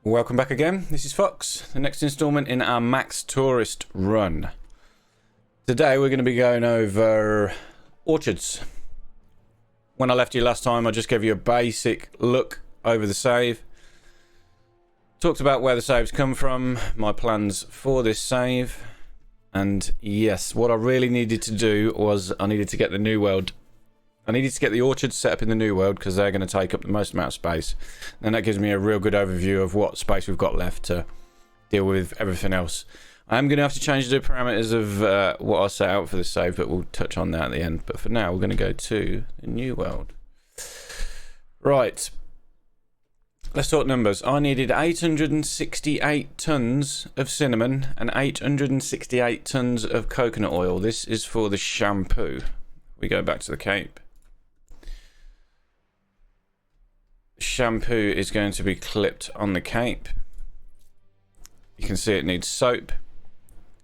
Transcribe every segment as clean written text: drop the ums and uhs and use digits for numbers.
Welcome back again. This is Fox, the next installment in our Max Tourist run. Today we're going to be going over orchards. When I left you last time, I just gave you a basic look over the save. Talked about where the saves come from, my plans for this save. And yes, what I really needed to do was I needed to get the new world. I needed to get the orchards set up in the new world because they're going to take up the most amount of space. And that gives me a real good overview of what space we've got left to deal with everything else. I am going to have to change the parameters of what I set out for this save, but we'll touch on that at the end. But for now, we're going to go to the new world. Right. Let's talk numbers. I needed 868 tons of cinnamon and 868 tons of coconut oil. This is for the shampoo. We go back to the Cape. Shampoo is going to be clipped on the Cape. You can see it needs soap,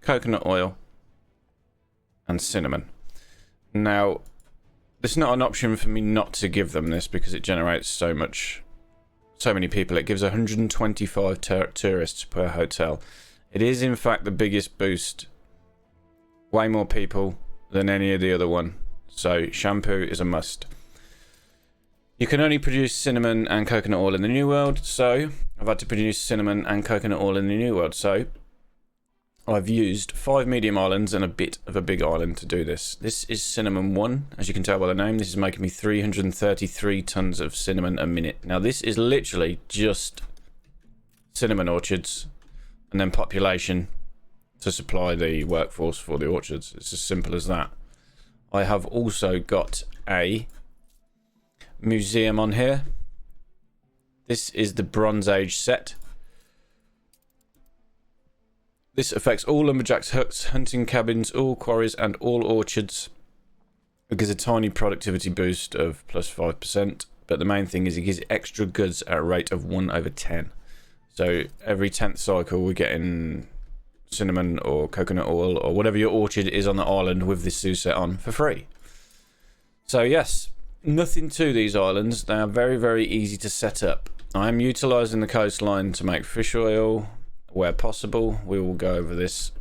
coconut oil, and cinnamon. Now, there's not an option for me not to give them this because it generates so many people. It gives 125 tourists per hotel. It is in fact the biggest boost. Way more people than any of the other one. So shampoo is a must. You can only produce cinnamon and coconut oil in the New World, so I've had to produce cinnamon and coconut oil in the New World. So I've used 5 medium islands and a bit of a big island to do this. This is cinnamon 1, as you can tell by the name. This is making me 333 tons of cinnamon a minute. Now this is literally just cinnamon orchards and then population to supply the workforce for the orchards. It's as simple as that. I have also got a museum on here. This is the Bronze Age set. This affects all lumberjacks' huts, hunting cabins, all quarries and all orchards. It gives a tiny productivity boost of plus 5%, but the main thing is it gives extra goods at a rate of 1/10. So every 10th cycle we're getting cinnamon or coconut oil or whatever your orchard is on the island with this zoo set on for free. So yes, nothing to these islands. They are very, very easy to set up. I am utilising the coastline to make fish oil where possible. We will go over this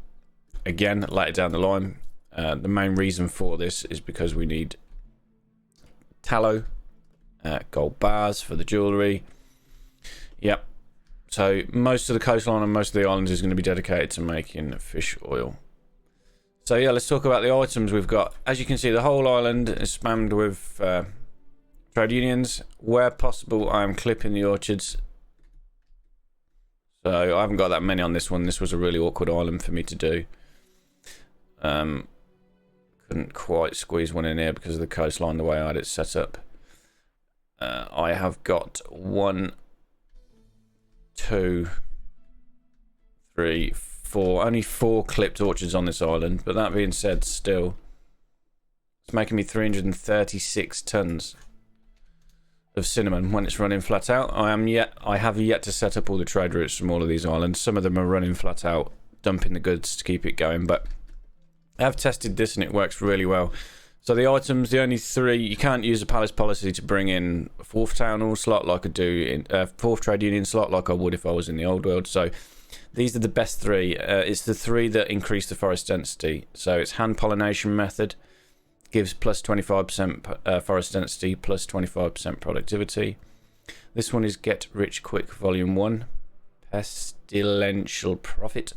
again later down the line. The main reason for this is because we need tallow, gold bars for the jewellery. Yep. So most of the coastline and most of the islands is going to be dedicated to making fish oil. So yeah, let's talk about the items we've got. As you can see, the whole island is spammed with trade unions. Where possible, I am clipping the orchards. So I haven't got that many on this one. This was a really awkward island for me to do. Couldn't quite squeeze one in here because of the coastline, the way I had it set up. I have got 1, 2, 3, 4, only 4 clipped orchards on this island, but that being said, still it's making me 336 tons of cinnamon when it's running flat out. I have yet to set up all the trade routes from all of these islands. Some of them are running flat out, dumping the goods to keep it going, but I have tested this and it works really well. So the items, the only 3, you can't use a palace policy to bring in a 4th town hall slot like I do in 4th trade union slot like I would if I was in the old world. So these are the best 3. It's the 3 that increase the forest density. So it's hand pollination method, gives plus 25% forest density, plus 25% productivity. This one is get rich quick volume 1, pestilential profit.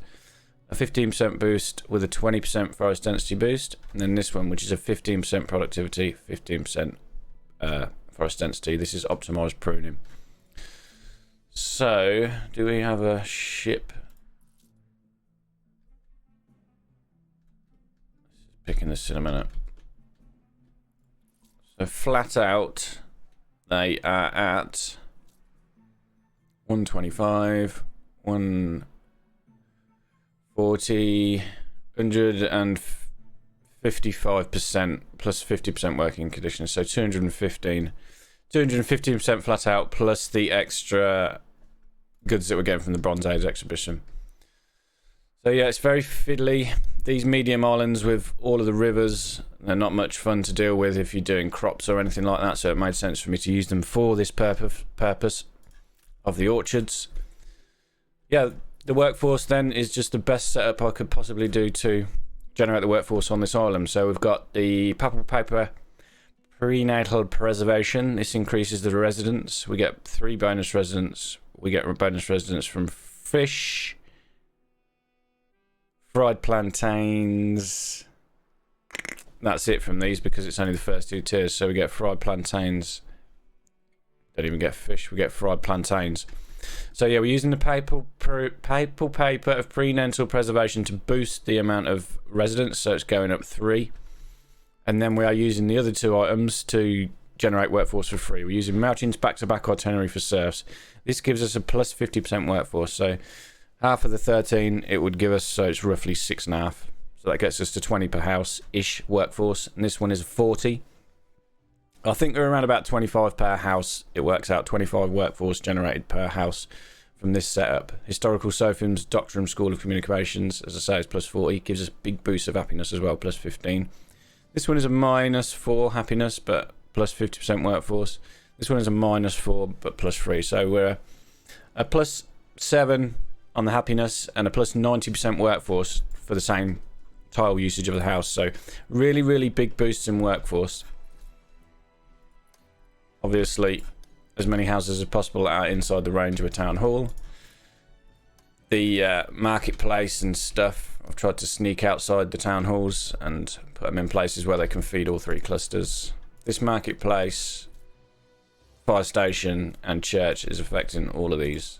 A 15% boost with a 20% forest density boost, and then this one, which is a 15% productivity, 15% forest density. This is optimized pruning. So, do we have a ship? Picking the cinnamon up. So flat out, they are at 125, 140, 155% plus 50% working conditions, so 215% flat out plus the extra goods that we're getting from the Bronze Age exhibition. So yeah, it's very fiddly. These medium islands with all of the rivers, they're not much fun to deal with if you're doing crops or anything like that, so it made sense for me to use them for this purpose of the orchards. yeah, the workforce then is just the best setup I could possibly do to generate the workforce on this island. So we've got the purple paper prenatal preservation. This increases the residents. We get 3 bonus residents. We get bonus residents from fish, fried plantains. That's it from these because it's only the first 2 tiers. So we get fried plantains. Don't even get fish. We get fried plantains. So yeah, we're using the papal paper of prenatal preservation to boost the amount of residents. So it's going up 3. And then we are using the other 2 items to generate workforce for free. We're using mountains back-to-back itinerary for serfs. This gives us a plus 50% workforce. So half of the 13 it would give us, so it's roughly 6.5. So that gets us to 20 per house-ish workforce. And this one is 40. I think they're around about 25 per house. It works out 25 workforce generated per house from this setup. Historical Sophims, Doctorum School of Communications, as I say, is plus 40. Gives us a big boost of happiness as well, plus 15. This one is a minus 4 happiness, but plus 50% workforce. This one is a minus 4, but plus 3. So we're a plus 7 on the happiness and a plus 90% workforce for the same tile usage of the house. So really, really big boosts in workforce. Obviously, as many houses as possible are inside the range of a town hall. The marketplace and stuff, I've tried to sneak outside the town halls and put them in places where they can feed all 3 clusters. This marketplace, fire station and church is affecting all of these.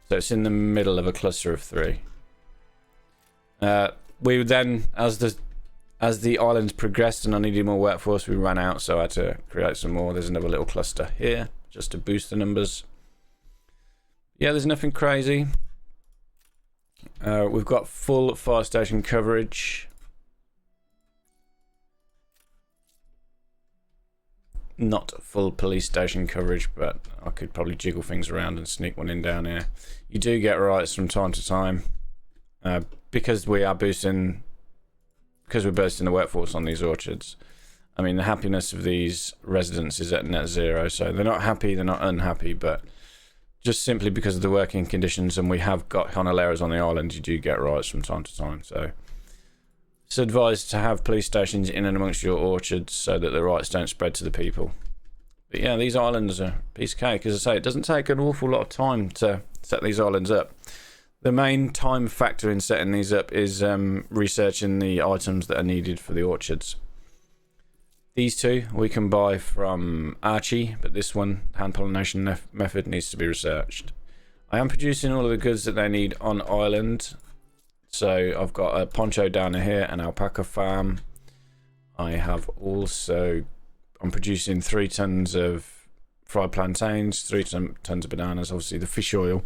So it's in the middle of a cluster of 3. We then, as the islands progressed and I needed more workforce, we ran out, so I had to create some more. There's another little cluster here just to boost the numbers. Yeah, there's nothing crazy. We've got full fire station coverage. Not full police station coverage, but I could probably jiggle things around and sneak one in down here. You do get riots from time to time because we're boosting the workforce on these orchards. I mean, the happiness of these residents is at net 0, so they're not happy, they're not unhappy, but just simply because of the working conditions, and we have got Honoleras on the island, you do get riots from time to time. So it's advised to have police stations in and amongst your orchards so that the riots don't spread to the people. But yeah, these islands are a piece of cake. As I say, it doesn't take an awful lot of time to set these islands up. The main time factor in setting these up is researching the items that are needed for the orchards. These 2 we can buy from Archie, but this one, hand pollination method, needs to be researched. I am producing all of the goods that they need on island. So I've got a poncho down here, an alpaca farm. I have also, I'm producing 3 tons of fried plantains, 3 tons of bananas. Obviously the fish oil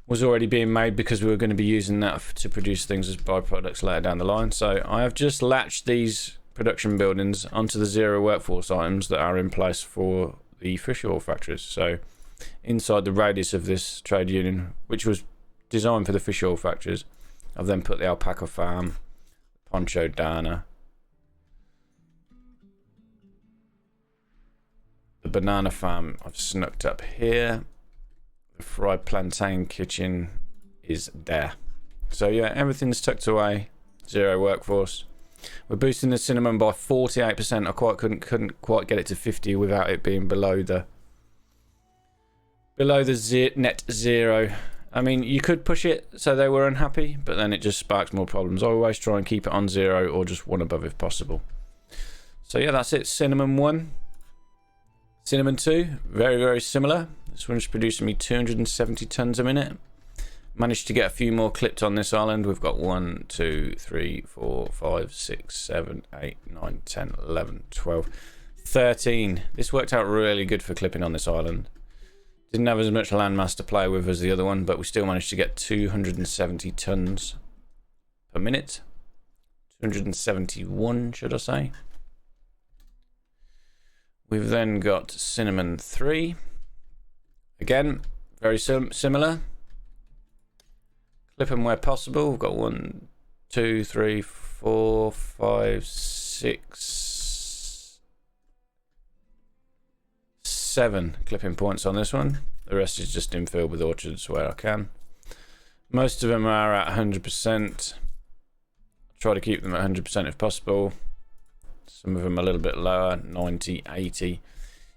was already being made because we were going to be using that to produce things as byproducts later down the line. So I have just latched these production buildings onto the 0 workforce items that are in place for the fish oil factories. So inside the radius of this trade union, which was designed for the fish oil factories, I've then put the alpaca farm, poncho dana, the banana farm I've snucked up here. The fried plantain kitchen is there. So yeah, everything's tucked away. 0 workforce. We're boosting the cinnamon by 48%. I couldn't quite get it to 50 without it being below the net 0. I mean, you could push it so they were unhappy, but then it just sparks more problems. I always try and keep it on 0 or just 1 above if possible. So yeah, that's it. Cinnamon 1. Cinnamon 2, very, very similar. This one's producing me 270 tons a minute. Managed to get a few more clipped on this island. We've got 1, 2, 3, 4, 5, 6, 7, 8, 9, 10, 11, 12, 13. This worked out really good for clipping on this island. Didn't have as much landmass to play with as the other one, but we still managed to get 270 tons per minute. 271, should I say. We've then got cinnamon 3. Again, very similar. Clip them where possible. We've got 1, 2, 3, 4, 5, 6, 7 clipping points on this one. The rest is just infilled with orchards where I can. Most of them are at 100%. Try to keep them at 100% if possible. Some of them a little bit lower, 90, 80.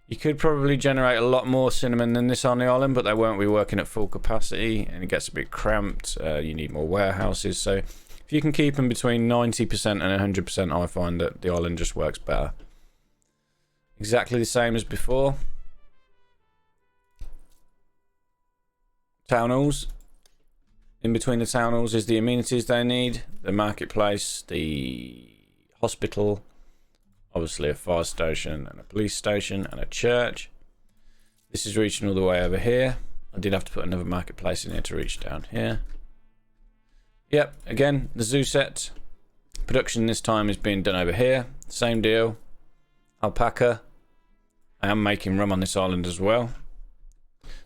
You could probably generate a lot more cinnamon than this on the island, but they won't be working at full capacity, and it gets a bit cramped. You need more warehouses, so if you can keep them between 90% and 100%, I find that the island just works better. Exactly the same as before. Town halls. In between the town halls is the amenities they need, the marketplace, the hospital, obviously a fire station and a police station and a church. This is reaching all the way over here. I did have to put another marketplace in here to reach down here. Yep, again, the zoo set. Production this time is being done over here. Same deal. Alpaca. I am making rum on this island as well,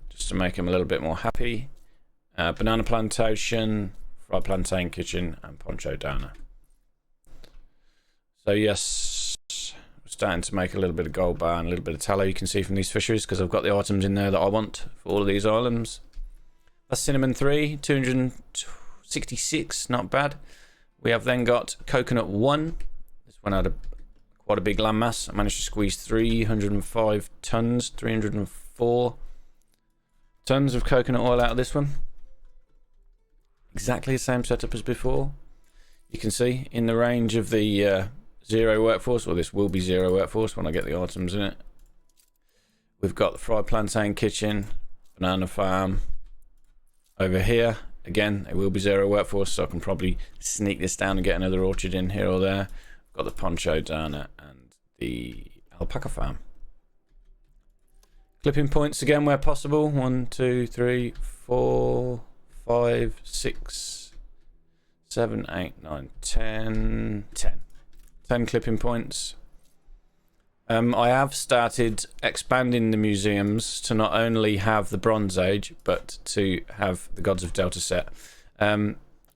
just to make him a little bit more happy. Banana plantation, fried plantain kitchen, and poncho dana. So yes, we're starting to make a little bit of gold bar and a little bit of tallow, you can see from these fisheries, because I've got the items in there that I want for all of these islands. That's cinnamon 3, 266, not bad. We have then got coconut 1. This one had quite a big land mass. I managed to squeeze 305 tons, 304 tons of coconut oil out of this one. Exactly the same setup as before. You can see in the range of the zero workforce, or this will be zero workforce when I get the items in it. We've got the fried plantain kitchen, banana farm. Over here, again, it will be zero workforce, so I can probably sneak this down and get another orchard in here or there. We've got the poncho dana and the alpaca farm. Clipping points again where possible. 1, 2, 3, 4, 5, 6, 7, 8, 9, 10. 10 clipping points. I have started expanding the museums to not only have the Bronze Age, but to have the Gods of Delta set.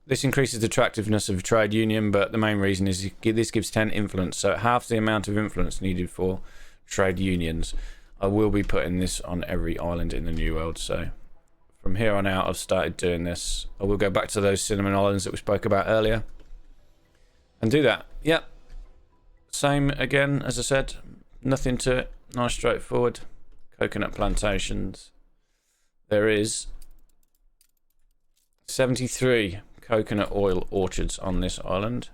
This increases the attractiveness of a trade union, but the main reason is this gives 10 influence, so half the amount of influence needed for trade unions. I will be putting this on every island in the New World, so from here on out I've started doing this. I will go back to those cinnamon islands that we spoke about earlier and do that. Yep, same again as I said, nothing to it, nice straightforward. Coconut plantations. There is 73 coconut oil orchards on this island.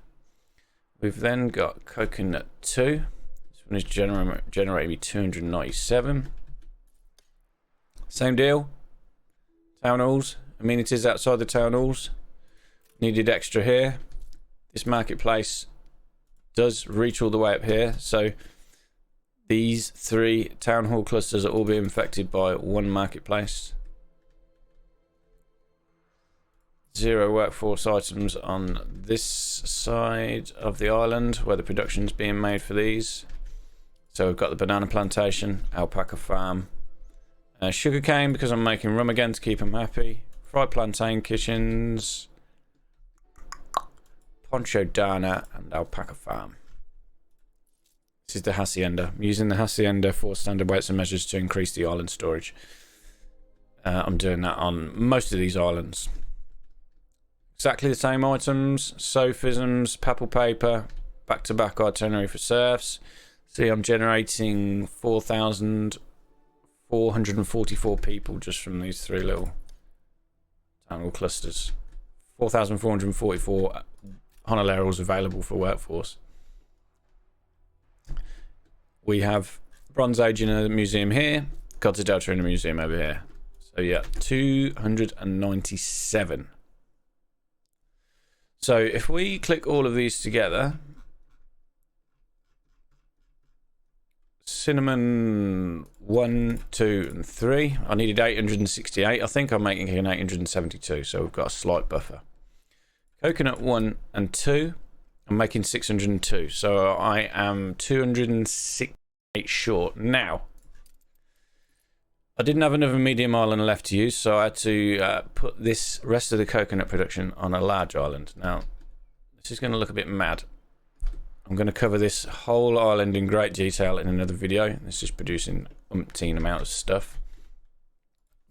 We've then got coconut 2. This one is generating me 297. Same deal. Town halls, amenities outside the town halls. Needed extra here. This marketplace does reach all the way up here, so these 3 town hall clusters are all being affected by one marketplace. 0 workforce items on this side of the island where the production's being made for these. So we've got the banana plantation, alpaca farm, sugarcane because I'm making rum again to keep them happy, fried plantain kitchens, poncho dana, and alpaca farm. This is the hacienda. I'm using the hacienda for standard weights and measures to increase the island storage. I'm doing that on most of these islands. Exactly the same items, sophisms, papal paper, back-to-back itinerary for serfs. See, I'm generating 4,444 people just from these 3 little town hall clusters. 4,444 honoraries available for workforce. We have Bronze Age in a museum here, Gods of Delta in a museum over here. So yeah, 297. So if we click all of these together, cinnamon 1, 2, and 3. I needed 868. I think I'm making an 872, so we've got a slight buffer. Coconut 1 and 2. I'm making 602, so I am 268 short. Now, I didn't have another medium island left to use, so I had to put this rest of the coconut production on a large island. Now, this is going to look a bit mad. I'm going to cover this whole island in great detail in another video. This is producing umpteen amount of stuff.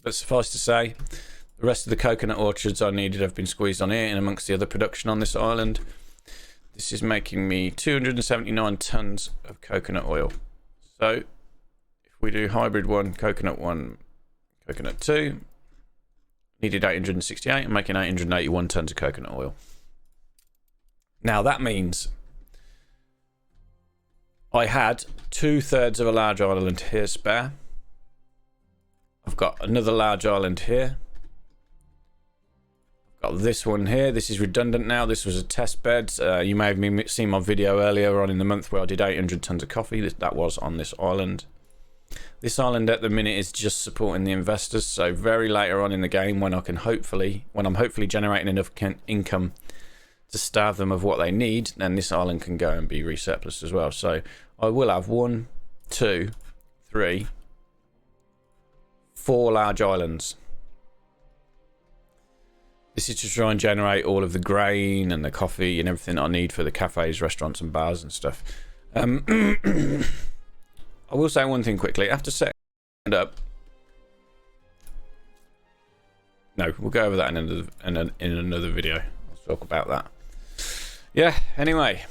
But suffice to say, The rest of the coconut orchards I needed have been squeezed on here in amongst the other production on this island. This is making me 279 tons of coconut oil. So if we do hybrid 1, coconut 2, needed 868, I'm making 881 tons of coconut oil. Now that means I had 2/3 of a large island here spare. I've got another large island here. Got this one here. This is redundant now. This was a test bed. You may have seen my video earlier on in the month where I did 800 tons of coffee. That was on this island. This island at the minute is just supporting the investors. So very later on in the game, when I'm hopefully generating enough income to starve them of what they need, then this island can go and be resurplus as well. So I will have 1, 2, 3, 4 large islands. This is to try and generate all of the grain and the coffee and everything I need for the cafes, restaurants and bars and stuff. I will say one thing quickly. After setting it up... No, we'll go over that in another video. I'll talk about that. Yeah, anyway.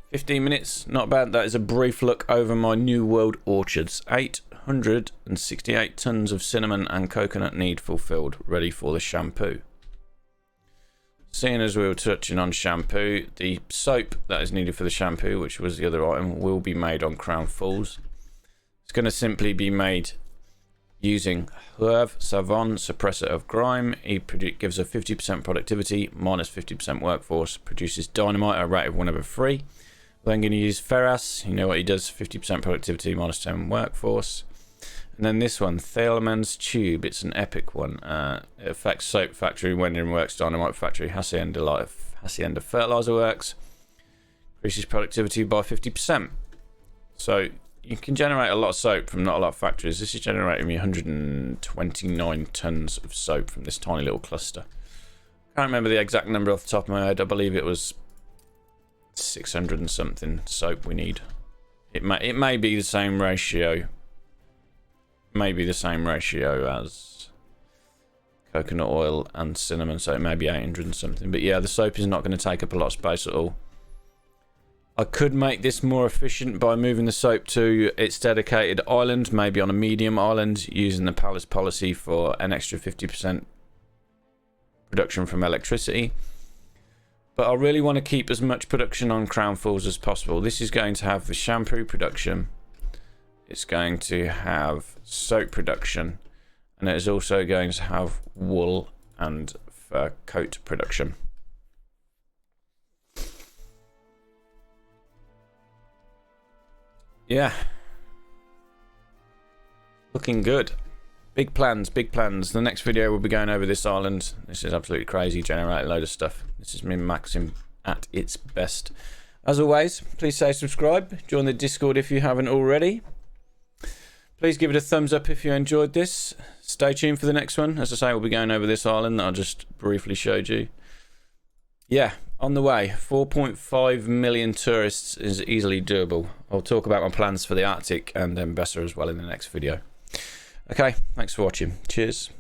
15 minutes, not bad. That is a brief look over my New World orchards. 868 tons of cinnamon and coconut need fulfilled, ready for the shampoo. Seeing as we were touching on shampoo, the soap that is needed for the shampoo, which was the other item, will be made on Crown Falls. It's going to simply be made using Herve Savon, suppressor of grime. He gives a 50% productivity, minus 50% workforce, produces dynamite at a rate of 1/3. Then going to use Ferras, you know what he does, 50% productivity, minus 10 workforce. And then this one, Thieleman's Tube, it's an epic one. It affects Soap Factory, Wendering Works, Dynamite Factory, Hacienda Fertilizer Works. Increases productivity by 50%. So you can generate a lot of soap from not a lot of factories. This is generating me 129 tons of soap from this tiny little cluster. I can't remember the exact number off the top of my head. I believe it was 600 and something soap we need. It may be the same ratio. Maybe the same ratio as coconut oil and cinnamon, so it may be 800 and something. But yeah, the soap is not going to take up a lot of space at all. I could make this more efficient by moving the soap to its dedicated island, maybe on a medium island, using the palace policy for an extra 50% production from electricity. But I really want to keep as much production on Crown Falls as possible. This is going to have the shampoo production. It's going to have soap production, and it is also going to have wool and fur coat production. Yeah. Looking good. Big plans, big plans. The next video we'll be going over this island. This is absolutely crazy, generating a load of stuff. This is min-maxing at its best. As always, please say subscribe. Join the Discord if you haven't already. Please give it a thumbs up if you enjoyed this. Stay tuned for the next one. As I say, we'll be going over this island that I just briefly showed you. Yeah, on the way. 4.5 million tourists is easily doable. I'll talk about my plans for the Arctic and Mbessa as well in the next video. Okay, thanks for watching. Cheers.